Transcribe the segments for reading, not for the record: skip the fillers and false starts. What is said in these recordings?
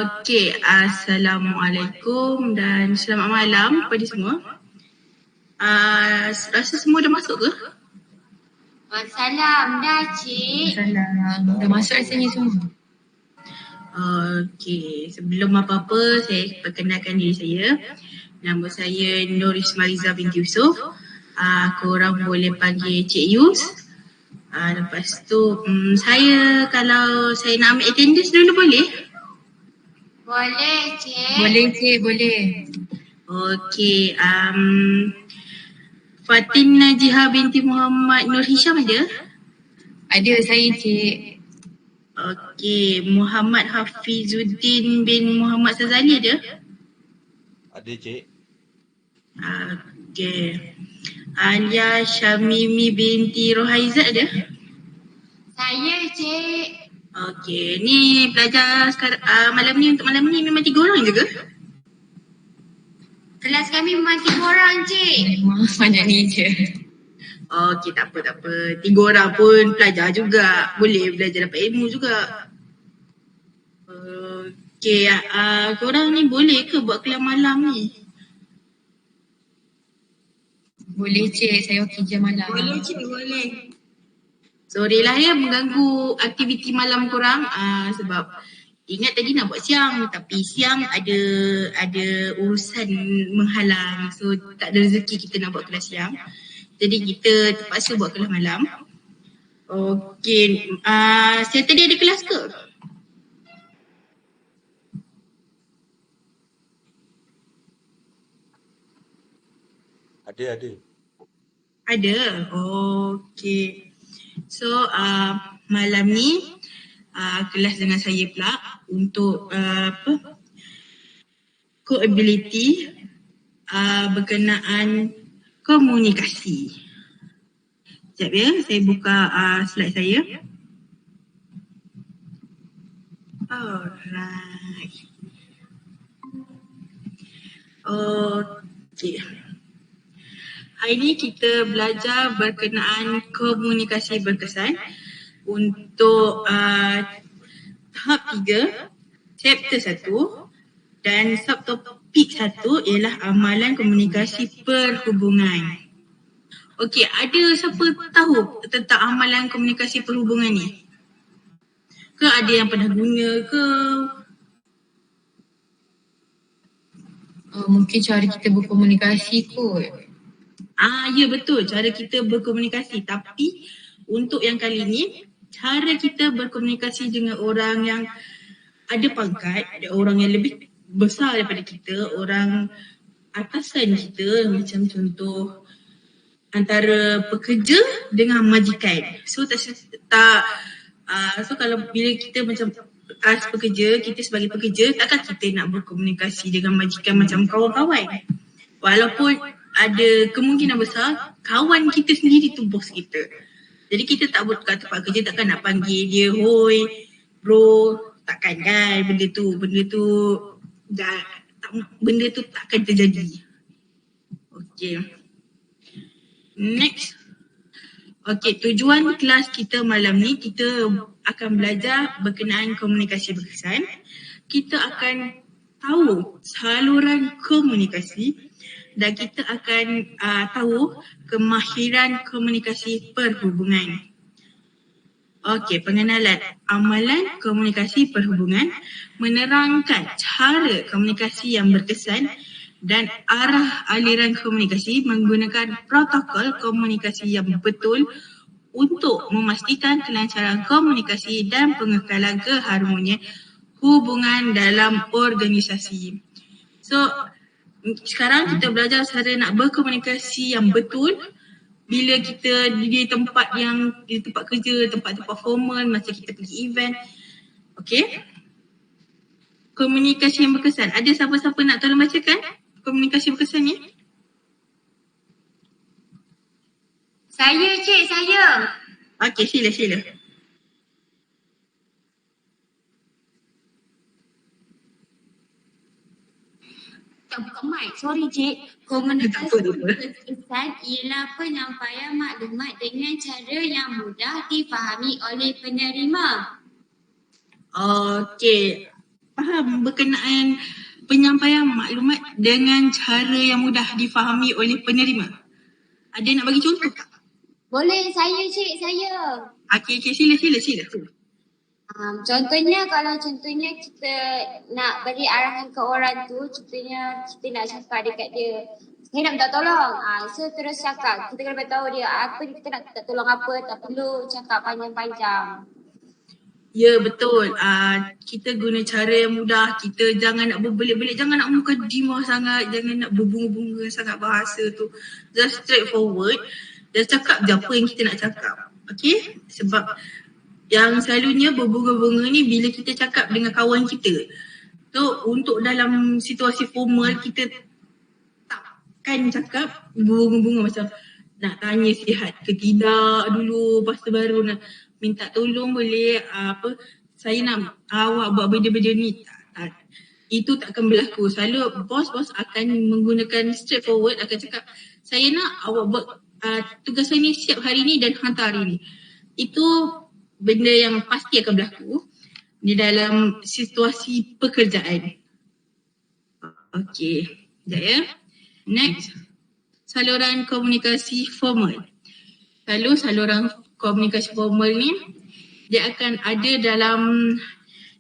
Okey, Assalamualaikum dan selamat malam kepada semua. Rasa semua dah masuk ke? Salam dah cik. Salam. Dah masuk rasanya semua. Okey, sebelum apa-apa saya perkenalkan diri saya. Nama saya Nur Ismailiza binti Yusof. Korang boleh panggil Cik Yus. Lepas tu saya kalau saya nak ambil attendance dulu boleh? Boleh cik. Boleh cik, boleh. Okey, Fatin Najihah binti Muhammad Nur Hisham ada? Ada saya cik. Okey, Muhammad Hafizuddin bin Muhammad Sazali ada? Ada cik. Okey. Alia Syamimi binti Rohaizat ada? Saya cik. Okey, ni pelajar sekarang, malam ni untuk malam ni memang 3 orang je ke? Kelas kami memang 3 orang cik. Memang banyak ni je. Okey, tak apa. 3 orang pun pelajar juga. Boleh belajar dapat ilmu juga. Okey, korang ni boleh ke buat kelas malam ni? Boleh cik, saya okey je malam. Boleh cik, boleh. Sorry lah ya mengganggu aktiviti malam korang, sebab ingat tadi nak buat siang tapi siang ada urusan menghalang, so tak ada rezeki kita nak buat kelas siang. Jadi kita terpaksa buat kelas malam. Okey, Saturday ada kelas ke? Ada. Ada. Okey. So malam ni kelas dengan saya pula untuk co-ability berkenaan komunikasi. Sekejap ya, saya buka slide saya. Alright. Okey. Hari ni kita belajar berkenaan komunikasi berkesan untuk tahap 3, chapter 1 dan subtopik 1 ialah amalan komunikasi perhubungan. Okey, ada siapa tahu tentang amalan komunikasi perhubungan ni? Ke ada yang pernah guna ke? Mungkin cara kita berkomunikasi kot. Ya betul, cara kita berkomunikasi. Tapi untuk yang kali ni, cara kita berkomunikasi dengan orang yang ada pangkat, ada orang yang lebih besar daripada kita, orang atasan kita, macam contoh antara pekerja dengan majikan. So kalau bila kita macam as pekerja, kita sebagai pekerja, takkan kita nak berkomunikasi dengan majikan macam kawan-kawan. Walaupun ada kemungkinan besar kawan kita sendiri tu bos kita. Jadi kita tak buat kat tempat kerja, takkan nak panggil dia, hoi, bro, takkan kan benda tu takkan terjadi. Okey. Next. Okey, tujuan kelas kita malam ni kita akan belajar berkenaan komunikasi berkesan. Kita akan tahu saluran komunikasi dan kita akan tahu kemahiran komunikasi perhubungan. Okey, pengenalan amalan komunikasi perhubungan menerangkan cara komunikasi yang berkesan dan arah aliran komunikasi menggunakan protokol komunikasi yang betul untuk memastikan kelancaran komunikasi dan pengekalan keharmonian hubungan dalam organisasi. So, sekarang kita belajar cara nak berkomunikasi yang betul bila kita di tempat kerja, tempat-tempat formal, macam kita pergi event. Okey. Komunikasi yang berkesan. Ada siapa-siapa nak tolong bacakan komunikasi berkesan ni? Saya cik, saya. Okey, sila. Tak buka mic, sorry cik. Komunikasi berkesan ialah penyampaian maklumat dengan cara yang mudah difahami oleh penerima. Okey. faham berkenaan penyampaian maklumat dengan cara yang mudah difahami oleh penerima. Ada nak bagi contoh tak? Boleh, saya cik, saya. Okey, sila. Contohnya kalau kita nak beri arahan ke orang tu, contohnya kita nak cakap dekat dia, saya nak minta tolong. So terus cakap, kita kena beritahu dia apa kita nak minta tolong apa, tak perlu cakap panjang-panjang. Ya, betul. Kita guna cara yang mudah. Kita jangan nak berbelit-belit, jangan nak mukadimah sangat, jangan nak berbunga-bunga sangat bahasa tu. Just straightforward. Just cakap je apa yang kita nak cakap. Okay? Sebab yang selalunya berbunga-bunga ni bila kita cakap dengan kawan kita. So, untuk dalam situasi formal, kita takkan cakap berbunga-bunga macam nak tanya sihat ke tidak dulu, lepas tu baru nak minta tolong boleh saya nak awak buat benda-benda ni. Tak. Itu takkan berlaku. Selalu bos akan menggunakan straightforward, akan cakap saya nak awak buat tugas saya ni siap hari ni dan hantar hari ni. Itu benda yang pasti akan berlaku di dalam situasi pekerjaan. Okey, sekejap ya. Next, saluran komunikasi formal. Lalu saluran komunikasi formal ni dia akan ada dalam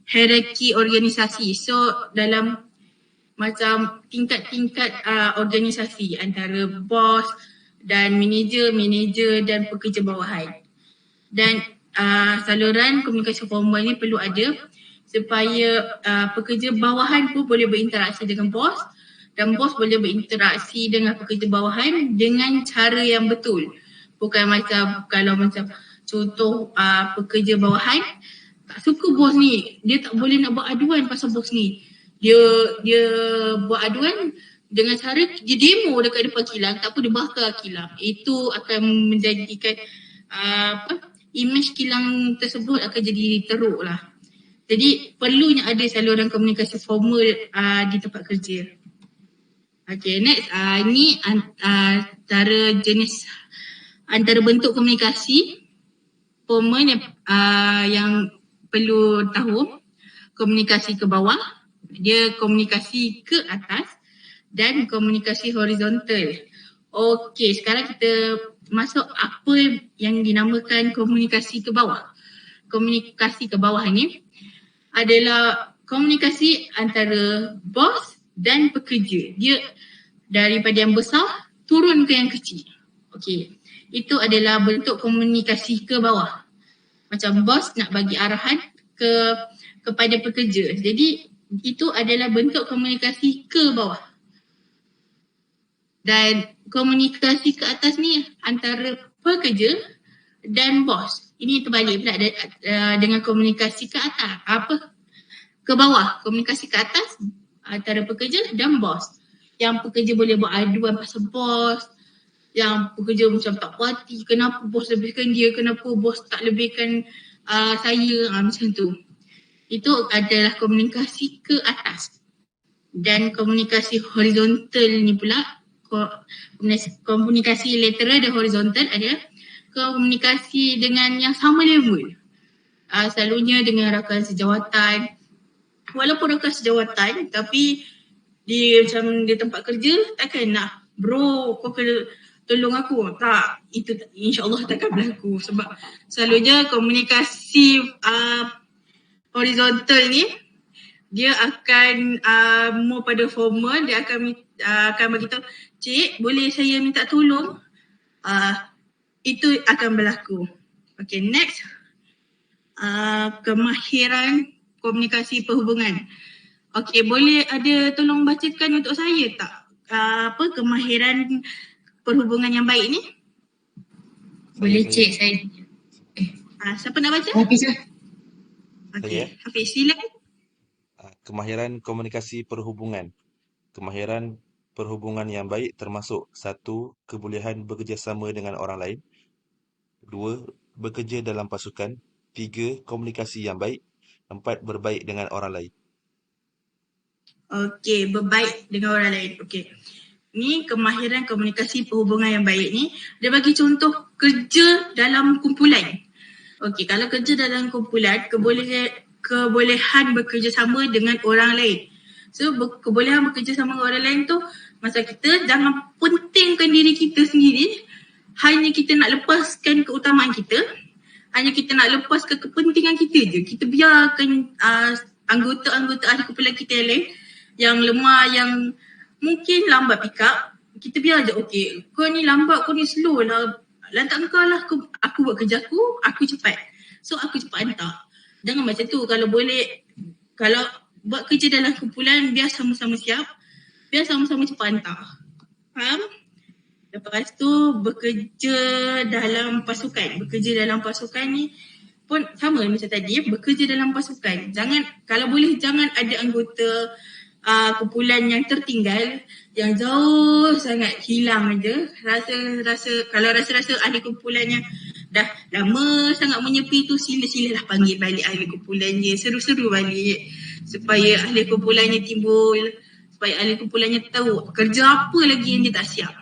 hierarki organisasi. So dalam macam tingkat-tingkat organisasi antara bos dan manager dan pekerja bawahan. Dan saluran komunikasi formal ni perlu ada supaya pekerja bawahan pun boleh berinteraksi dengan bos dan bos boleh berinteraksi dengan pekerja bawahan dengan cara yang betul. Bukan macam kalau macam contoh pekerja bawahan tak suka bos ni, dia tak boleh nak buat aduan pasal bos ni. Dia buat aduan dengan cara dia demo dekat depan kilang, tak apa dia bakar kilang. Itu akan menjadikan image kilang tersebut akan jadi teruk lah. Jadi perlunya ada saluran komunikasi formal di tempat kerja. Okay, next ini antara bentuk komunikasi formal yang perlu tahu. Komunikasi ke bawah, dia komunikasi ke atas dan komunikasi horizontal. Okey, sekarang kita masuk apa yang dinamakan komunikasi ke bawah. Komunikasi ke bawah ni adalah komunikasi antara bos dan pekerja. Dia daripada yang besar turun ke yang kecil. Okey. Itu adalah bentuk komunikasi ke bawah. Macam bos nak bagi arahan kepada pekerja. Jadi itu adalah bentuk komunikasi ke bawah. Dan komunikasi ke atas ni antara pekerja dan bos. Ini terbalik pula dengan komunikasi ke atas. Ke bawah. Komunikasi ke atas antara pekerja dan bos. Yang pekerja boleh buat aduan pasal bos. Yang pekerja macam tak puas hati, kenapa bos lebihkan dia, kenapa bos tak lebihkan saya, macam tu. Itu adalah komunikasi ke atas. Dan komunikasi horizontal ni pula, komunikasi lateral dan horizontal adalah komunikasi dengan yang sama level. Selalunya dengan rakan sejawatan. Walaupun rakan sejawatan, tapi macam di tempat kerja takkan nak, bro kau kena tolong aku. Tak, itu insyaAllah takkan berlaku. Sebab selalunya komunikasi horizontal ni dia akan more pada formal. Dia akan beritahu, cik boleh saya minta tolong. Itu akan berlaku. Okay, next. Kemahiran komunikasi perhubungan. Okay, boleh ada tolong bacakan untuk saya tak? Kemahiran perhubungan yang baik ni? Boleh cik, saya. Siapa nak baca? Hafiz. Okay, Hafiz silakan. Kemahiran komunikasi perhubungan. Kemahiran perhubungan yang baik termasuk 1. Kebolehan bekerjasama dengan orang lain. 2. Bekerja dalam pasukan. 3. Komunikasi yang baik. 4. Berbaik dengan orang lain. Okey, berbaik dengan orang lain. Okey. Ni kemahiran komunikasi perhubungan yang baik ni, dia bagi contoh kerja dalam kumpulan. Okey, kalau kerja dalam kumpulan, kebolehan bekerjasama dengan orang lain. So kebolehan bekerjasama dengan orang lain tu masa kita jangan pentingkan diri kita sendiri, hanya kita nak lepaskan keutamaan kita, hanya kita nak lepaskan kepentingan kita je. Kita biarkan anggota-anggota ahli kumpulan kita yang lain yang lemah, yang mungkin lambat pick up, kita biar je, okay, kau ni lambat, kau ni slow lah, lantak kau lah, aku buat kerja aku cepat. So aku cepat hantar. Jangan macam tu. Kalau boleh, kalau buat kerja dalam kumpulan, biar sama-sama siap, biar sama-sama cepat hantar. Faham? Lepas tu bekerja dalam pasukan. Bekerja dalam pasukan ni pun sama macam tadi, bekerja dalam pasukan. Jangan, kalau boleh jangan ada anggota kumpulan yang tertinggal, yang jauh sangat hilang aja. Kalau rasa-rasa ahli kumpulannya dah lama sangat menyepi tu, sila-silalah panggil balik ahli kumpulannya, seru-seru balik supaya ahli kumpulannya timbul, supaya ahli kumpulannya tahu kerja apa lagi yang dia tak siap.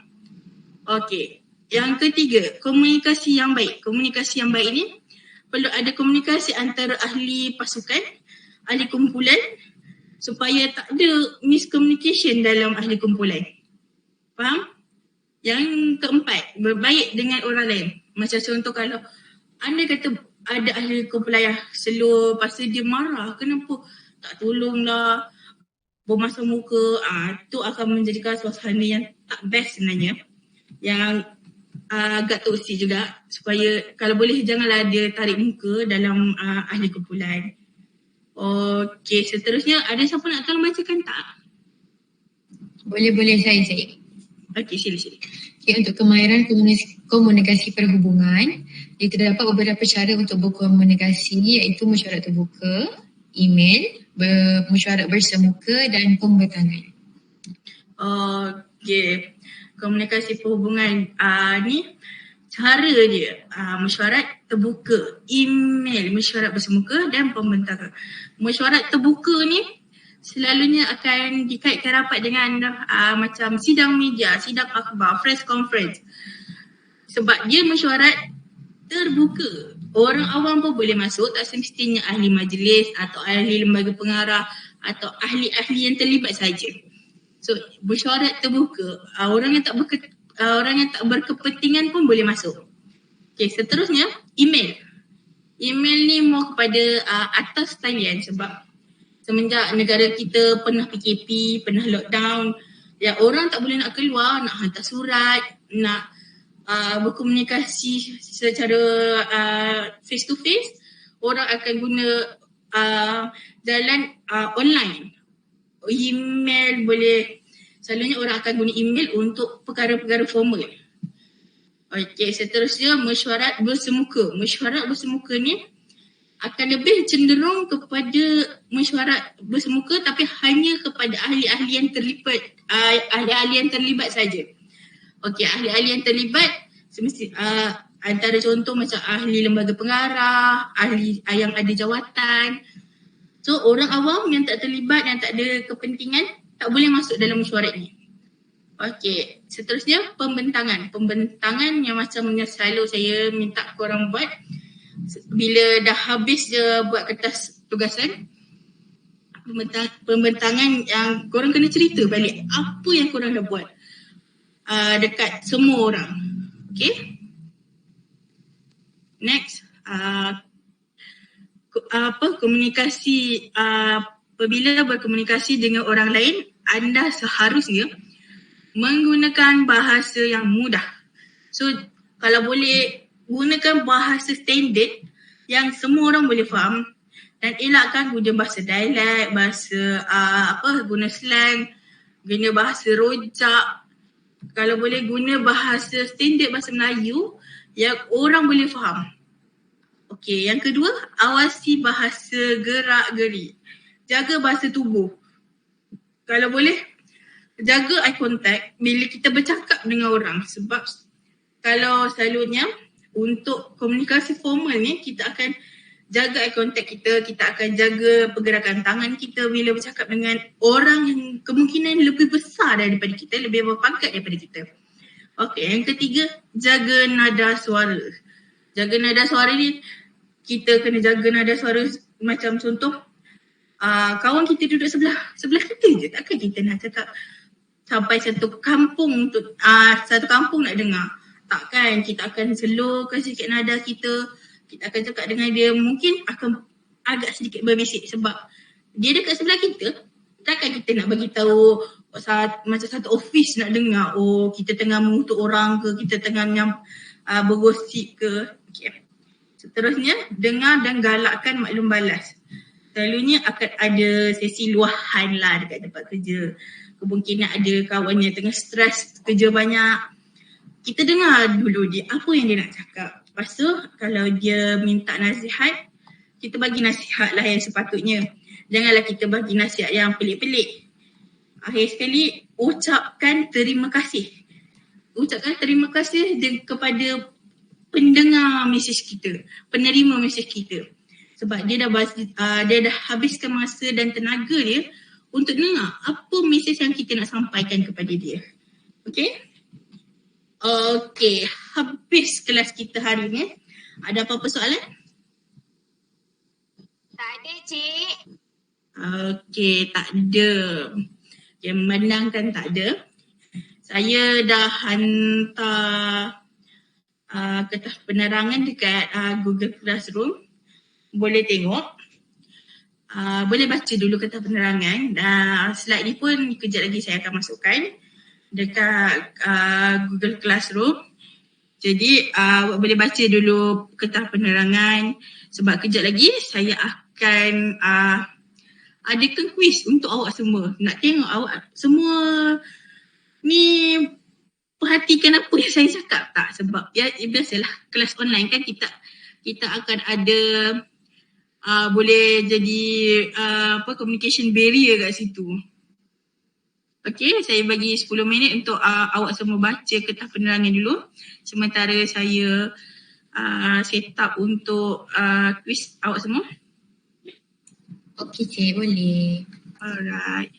Okey. Yang ketiga, komunikasi yang baik. Komunikasi yang baik ni perlu ada komunikasi antara ahli pasukan, ahli kumpulan, supaya tak ada miscommunication dalam ahli kumpulan. Faham? Yang keempat, berbaik dengan orang lain. Macam contoh kalau anda kata ada ahli kumpulan yang slow, lepas tu dia marah, kenapa tak tolonglah, bermasam muka, tu akan menjadikan suasana yang tak best sebenarnya. Yang agak toksik juga, supaya kalau boleh janganlah dia tarik muka dalam ahli kumpulan. Okey, seterusnya ada siapa nak tolong bacakan tak? Boleh saya. Okey, sila. Okay, untuk kemahiran komunikasi perhubungan, dia terdapat beberapa cara untuk berkomunikasi, iaitu mesyuarat terbuka, email, mesyuarat bersemuka dan pembentangan. Okey, komunikasi perhubungan ni cara dia mesyuarat terbuka, email, mesyuarat bersemuka dan pembentangan. Mesyuarat terbuka ni selalunya akan dikaitkan rapat dengan macam sidang media, sidang akhbar, press conference. Sebab dia mesyuarat terbuka. Orang awam pun boleh masuk, tak semestinya ahli majlis atau ahli lembaga pengarah atau ahli-ahli yang terlibat saja. So mesyuarat terbuka, orang yang tak berkepentingan pun boleh masuk. Okay, seterusnya email. Email ni mau kepada atas talian sebab semenjak negara kita pernah PKP, pernah lockdown, ya orang tak boleh nak keluar, nak hantar surat, nak berkomunikasi secara face to face, orang akan guna jalan online. Email boleh, selalunya orang akan guna email untuk perkara-perkara formal. Okey, seterusnya mesyuarat bersemuka. Mesyuarat bersemuka ni akan lebih cenderung kepada mesyuarat bersemuka tapi hanya kepada ahli-ahli yang terlibat, ahli-ahli yang terlibat saja. Okey, ahli-ahli yang terlibat antara contoh macam ahli lembaga pengarah, ahli yang ada jawatan. So orang awam yang tak terlibat, yang tak ada kepentingan, tak boleh masuk dalam mesyuarat ni. Okey, seterusnya pembentangan. Pembentangan yang macam yang selalu saya minta korang buat bila dah habis je buat kertas tugasan. Pembentangan yang korang kena cerita balik apa yang korang dah buat dekat semua orang. Okey. Next, komunikasi, apabila berkomunikasi dengan orang lain, anda seharusnya menggunakan bahasa yang mudah. So kalau boleh gunakan bahasa standard yang semua orang boleh faham dan elakkan guna bahasa dialek, bahasa guna slang, guna bahasa rojak. Kalau boleh guna bahasa standard, bahasa Melayu yang orang boleh faham. Okey, yang kedua, awasi bahasa gerak-geri. Jaga bahasa tubuh. Kalau boleh, jaga eye contact bila kita bercakap dengan orang. Sebab kalau selalunya untuk komunikasi formal ni, kita akan jaga eye contact kita, kita akan jaga pergerakan tangan kita bila bercakap dengan orang yang kemungkinan lebih besar daripada kita, lebih berpangkat daripada kita. Okey, yang ketiga, jaga nada suara. Jaga nada suara ni, kita kena jaga nada suara macam contoh kawan kita duduk sebelah kita je, takkan kita nak cakap sampai satu kampung nak dengar. Takkan, kita akan slowkan sikit nada kita akan cakap dengan dia, mungkin akan agak sedikit berbisik sebab dia dekat sebelah kita. Takkan kita nak bagi tahu macam satu office nak dengar, kita tengah mengutuk orang ke, kita tengah bergosip ke. Okay. Seterusnya, dengar dan galakkan maklum balas. Selalunya akan ada sesi luahan lah dekat tempat kerja. Kemungkinan ada kawan yang tengah stres kerja banyak. Kita dengar dulu dia apa yang dia nak cakap. Lepas tu kalau dia minta nasihat, kita bagi nasihat lah yang sepatutnya. Janganlah kita bagi nasihat yang pelik-pelik. Akhir sekali, ucapkan terima kasih. Ucapkan terima kasih kepada pendengar mesej kita, penerima mesej kita. Sebab dia dah habiskan masa dan tenaga dia untuk dengar apa mesej yang kita nak sampaikan kepada dia. Okay? Okay, habis kelas kita hari ni. Ada apa-apa soalan? Tak ada, Cik. Okay, tak ada. Yang menangkan tak ada. Saya dah hantar kertas penerangan dekat Google Classroom. Boleh tengok. Boleh baca dulu kertas penerangan. Slide ni pun kejap lagi saya akan masukkan dekat Google Classroom. Jadi boleh baca dulu kertas penerangan sebab kejap lagi saya akan adakan kuis untuk awak semua. Nak tengok awak semua ni perhatikan apa yang saya cakap tak? Sebab ya biasalah kelas online kan kita akan ada boleh jadi communication barrier kat situ. Okey, saya bagi 10 minit untuk awak semua baca kertas penerangan dulu. Sementara saya set up untuk quiz awak semua. Okey, Cik, boleh. Alright.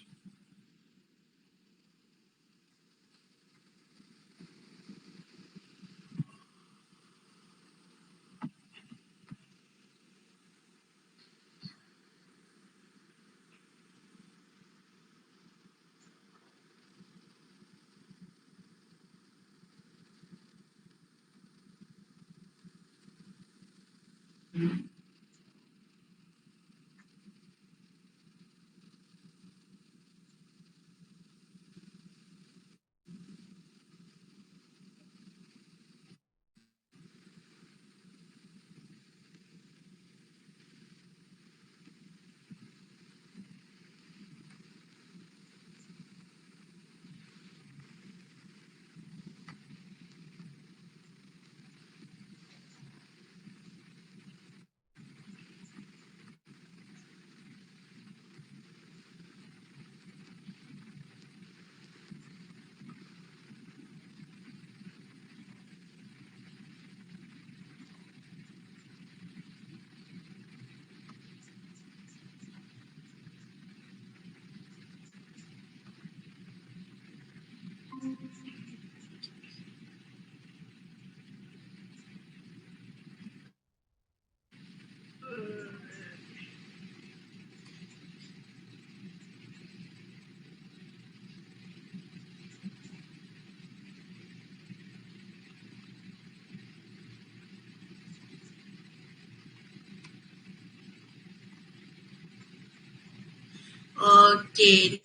Okey,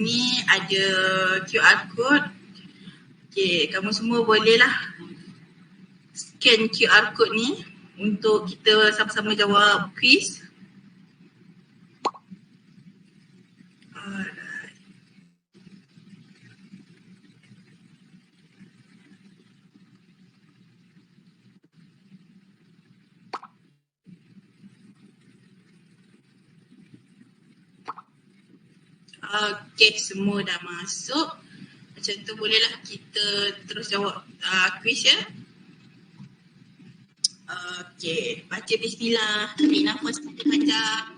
ni ada QR code. Okey, kamu semua bolehlah scan QR code ni untuk kita sama-sama jawab quiz. Alright. Okey, semua dah masuk. Macam tu bolehlah kita terus jawab quiz ya. Okey, baca bismillah. Tarik nafas panjang.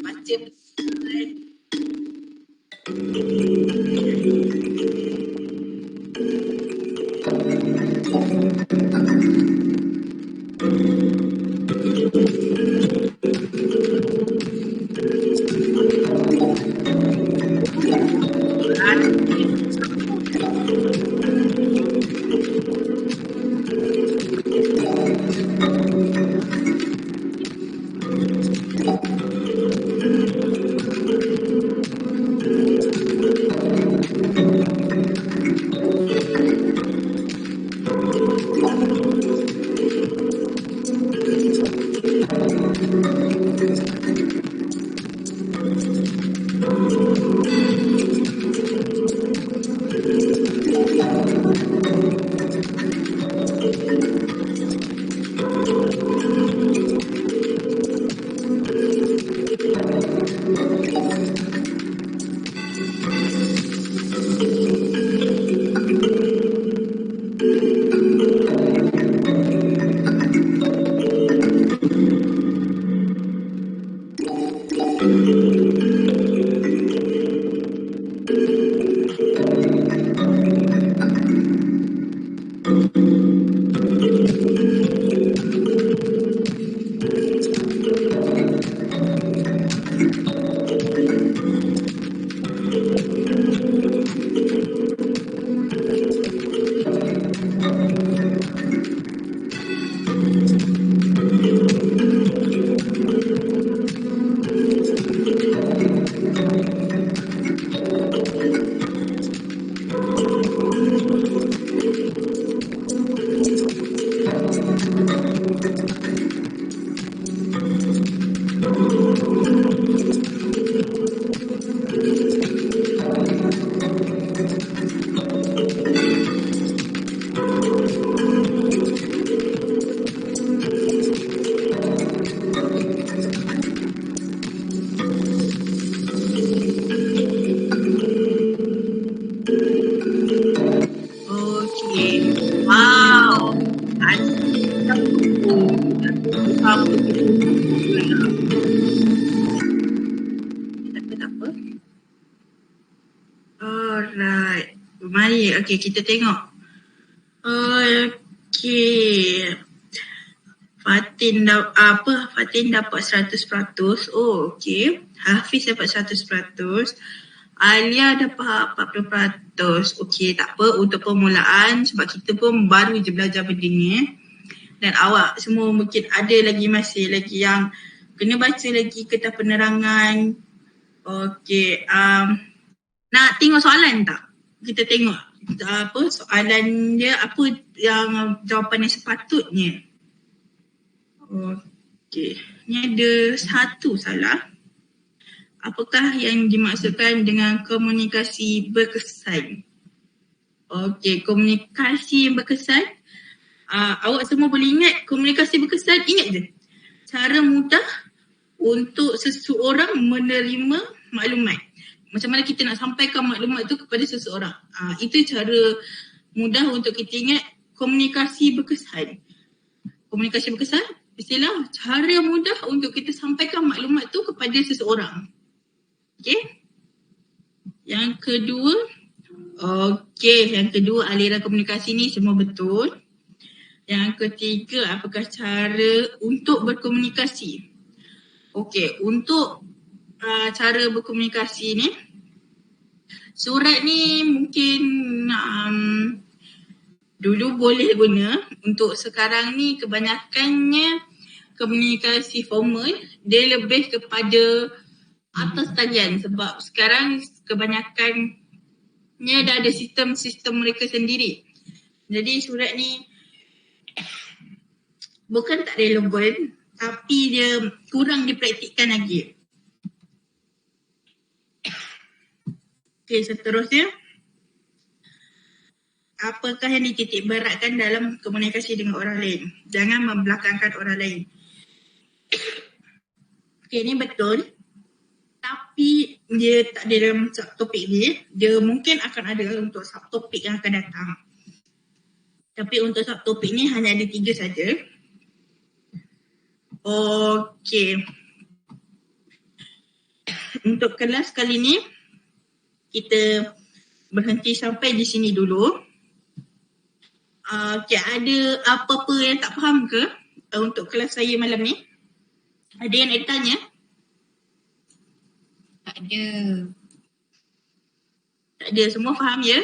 Baca betul. Alright. Mari, okay, kita tengok. Okay. Fatin dapat 100%. Oh, okay. Hafiz dapat 100%. Alia dapat 40%. Okay, tak apa. Untuk permulaan, sebab kita pun baru je belajar benda ni. Dan awak semua mungkin ada lagi masih lagi yang kena baca lagi kertas penerangan. Okay. Nak tengok soalan tak? Kita tengok soalan dia, apa yang jawapan yang sepatutnya. Okey, ni ada satu salah. Apakah yang dimaksudkan dengan komunikasi berkesan? Okey, komunikasi yang berkesan. Awak semua boleh ingat komunikasi berkesan? Ingat je. Cara mudah untuk seseorang menerima maklumat. Macam mana kita nak sampaikan maklumat tu kepada seseorang. Itu cara mudah untuk kita ingat komunikasi berkesan. Komunikasi berkesan, istilah cara mudah untuk kita sampaikan maklumat tu kepada seseorang. Okey. Yang kedua, aliran komunikasi ni semua betul. Yang ketiga, apakah cara untuk berkomunikasi? Okey, untuk cara berkomunikasi ni, surat ni mungkin dulu boleh guna. Untuk sekarang ni kebanyakannya komunikasi formal, dia lebih kepada atas talian sebab sekarang kebanyakannya dah ada sistem mereka sendiri. Jadi surat ni bukan tak relevan, tapi dia kurang dipraktikkan lagi. Okey, seterusnya. Apakah yang dititik beratkan dalam komunikasi dengan orang lain? Jangan membelakangkan orang lain. Okey, ni betul. Tapi dia tak ada dalam subtopik ni. Dia mungkin akan ada untuk subtopik yang akan datang. Tapi untuk subtopik ni hanya ada 3 saja. Okey. Untuk kelas kali ni, kita berhenti sampai di sini dulu. Okay, ada apa-apa yang tak faham ke untuk kelas saya malam ni? Ada yang nak tanya? Tak ada. Tak ada, semua faham ya?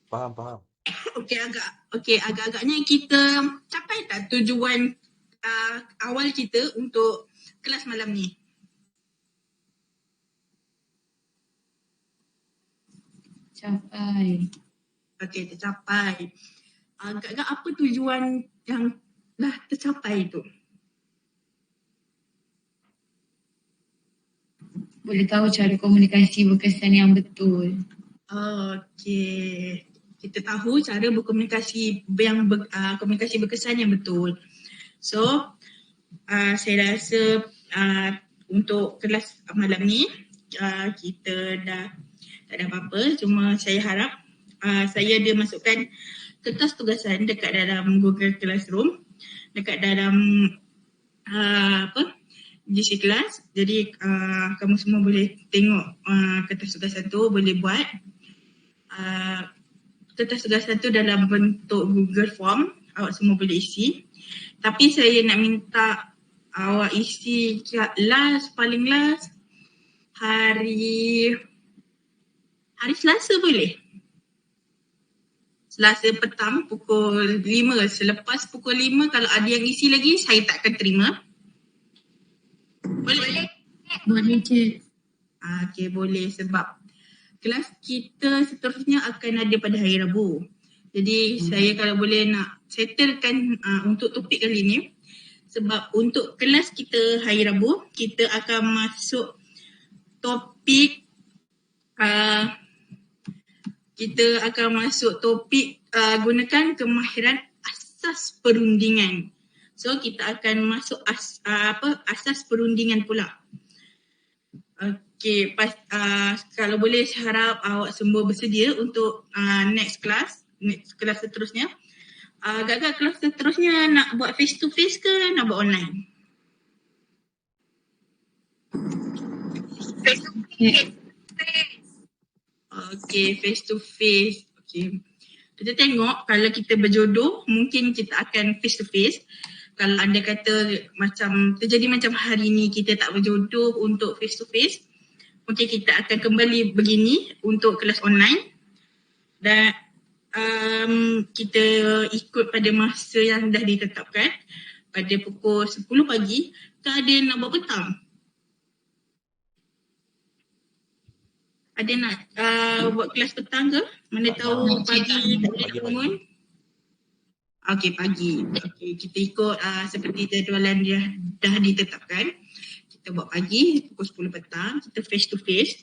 Faham. Agak-agaknya kita capai tak tujuan awal kita untuk kelas malam ni? Capai. Okey, tercapai. Agak-agak apa tujuan yang dah tercapai tu? Boleh tahu cara komunikasi berkesan yang betul. Okey. Kita tahu cara berkomunikasi komunikasi berkesan yang betul. So, saya rasa untuk kelas malam ni kita dah tak ada apa-apa. Cuma saya harap saya ada masukkan kertas tugasan dekat dalam Google Classroom, dekat dalam GC Class. Jadi kamu semua boleh tengok kertas tugasan tu, boleh buat. Kertas tugasan tu dalam bentuk Google Form, awak semua boleh isi. Tapi saya nak minta awak isi paling last hari Selasa boleh? Selasa petang pukul 5. Selepas pukul 5 kalau ada yang isi lagi, saya tak akan terima. Boleh? Boleh je. Okey, boleh sebab kelas kita seterusnya akan ada pada hari Rabu. Jadi saya kalau boleh nak settlekan untuk topik kali ni. Sebab untuk kelas kita hari Rabu, kita akan masuk topik gunakan kemahiran asas perundingan. So kita akan masuk asas perundingan pula. Okey, kalau boleh saya harap awak semua bersedia untuk next kelas seterusnya. Agak-agak kelas seterusnya nak buat face to face ke nak buat online? Okay, face to face. Okay. Kita tengok kalau kita berjodoh, mungkin kita akan face to face. Kalau anda kata macam terjadi macam hari ni kita tak berjodoh untuk face to face, mungkin kita akan kembali begini untuk kelas online. Dan kita ikut pada masa yang dah ditetapkan pada pukul 10 pagi. Ke ada nak buat petang? Ada nak buat kelas petang ke? Mana tahu pagi tak boleh bangun. Okey, pagi. Okey, kita ikut seperti jadualan dia dah ditetapkan. Kita buat pagi pukul 10 petang, kita face to face.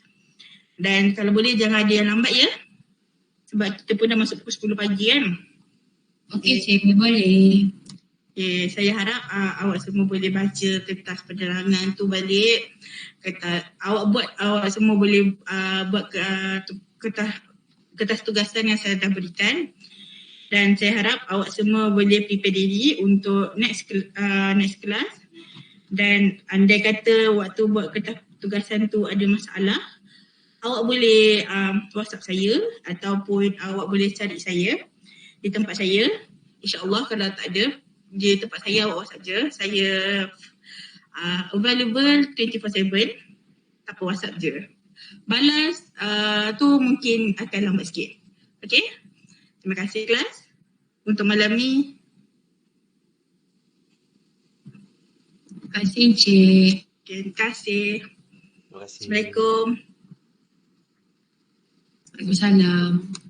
Dan kalau boleh jangan ada yang lambat ya. Sebab kita pun dah masuk pukul 10 pagi kan. Okey, cikgu boleh. Okay, saya harap awak semua boleh baca kertas penerangan tu balik. Awak semua boleh buat kertas tugasan yang saya dah berikan. Dan saya harap awak semua boleh prepare diri untuk next class. Dan andai kata waktu buat kertas tugasan tu ada masalah, awak boleh WhatsApp saya ataupun awak boleh cari saya di tempat saya. InsyaAllah kalau tak ada di tempat saya, awak WhatsApp je. Saya available 24/7. Tak apa, WhatsApp je. Balas tu mungkin akan lambat sikit. Okay? Terima kasih kelas untuk malam ni. Terima kasih Encik. Okay, terima kasih. Terima kasih. Assalamualaikum. Waalaikumsalam.